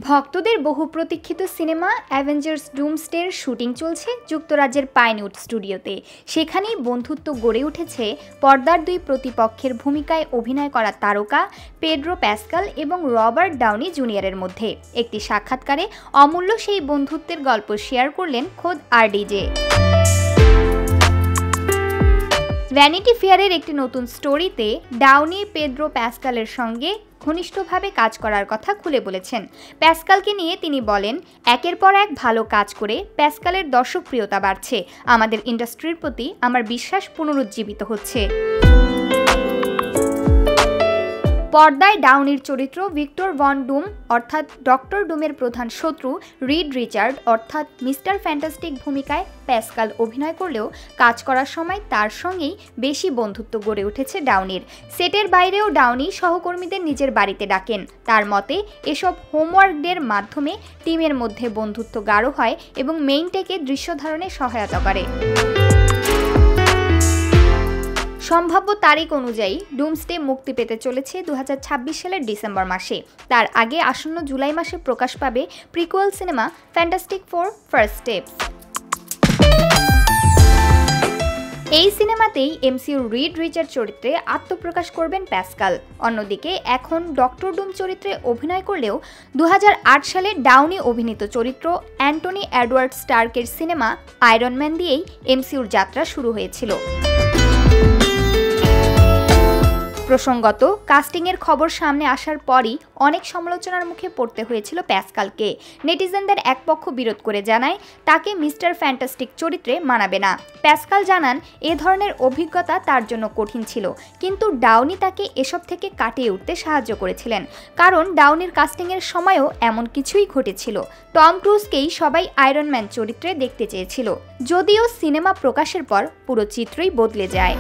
ভক্তদের বহু প্রতীক্ষিত সিনেমা অ্যাভেঞ্জার্স ডুমসডের শুটিং চলছে যুক্তরাজ্যের পাইনউড স্টুডিওতে। সেখানেই বন্ধুত্ব গড়ে উঠেছে পর্দার দুই প্রতিপক্ষের ভূমিকায় অভিনয় করা তারকা পেড্রো প্যাসকাল এবং রবার্ট ডাউনি জুনিয়রের মধ্যে। একটি সাক্ষাৎকারে অমূল্য সেই বন্ধুত্বের গল্প শেয়ার করলেন খোদ আরডিজে। ভ্যানিটি ফেয়ারের একটি নতুন স্টোরিতে ডাউনি পেড্রো প্যাসকালের সঙ্গে ঘনিষ্ঠভাবে কাজ করার কথা খুলে বলেছেন। প্যাসকালকে নিয়ে তিনি বলেন, একের পর এক ভালো কাজ করে প্যাসকালের দর্শকপ্রিয়তা বাড়ছে। আমাদের ইন্ডাস্ট্রির প্রতি আমার বিশ্বাস পুনরুজ্জীবিত হচ্ছে। পর্দায় ডাউনির চরিত্র ভিক্টর ভন ডুম অর্থাৎ ডক্টর ডুমের প্রধান শত্রু রিড রিচার্ড অর্থাৎ মিস্টার ফ্যান্টাস্টিক ভূমিকায় প্যাসকাল অভিনয় করলেও কাজ করার সময় তার সঙ্গেই বেশি বন্ধুত্ব গড়ে উঠেছে ডাউনির। সেটের বাইরেও ডাউনি সহকর্মীদের নিজের বাড়িতে ডাকেন। তার মতে এসব হোমওয়ার্কদের মাধ্যমে টিমের মধ্যে বন্ধুত্ব গাঢ় হয় এবং মেইন টেকে দৃশ্য ধারণে সহায়তা করে। সম্ভাব্য তারিখ অনুযায়ী ডুমসডে মুক্তি পেতে চলেছে 2026 সালের ডিসেম্বর মাসে। তার আগে আসন্ন জুলাই মাসে প্রকাশ পাবে prequel cinema fantastic four first steps. এই সিনেমাতেই এমসিইউর রিড রিচার্ড চরিত্রে আত্মপ্রকাশ করবেন প্যাসকাল। অন্যদিকে এখন ডক্টর ডুম চরিত্রে অভিনয় করলেও 2008 সালে ডাউনি অভিনীত চরিত্র অ্যান্টনি এডওয়ার্ড স্টার্কের সিনেমা আয়রন ম্যান দিয়েই এমসিইউর যাত্রা শুরু হয়েছিল। প্রসঙ্গত, কাস্টিংয়ের খবর সামনে আসার পরই অনেক সমালোচনার মুখে পড়তে হয়েছিল প্যাসকালকে। নেটিজেনদের এক পক্ষ বিরোধ করে জানায় তাকে মিস্টার ফ্যান্টাস্টিক চরিত্রে মানাবে না। প্যাসকাল জানান এ ধরনের অভিজ্ঞতা তার জন্য কঠিন ছিল, কিন্তু ডাউনি তাকে এসব থেকে কাটিয়ে উঠতে সাহায্য করেছিলেন। কারণ ডাউনির কাস্টিংয়ের সময়ও এমন কিছুই ঘটেছিল। টম ক্রুজকেই সবাই আয়রন ম্যান চরিত্রে দেখতে চেয়েছিল, যদিও সিনেমা প্রকাশের পর পুরো চিত্রই বদলে যায়।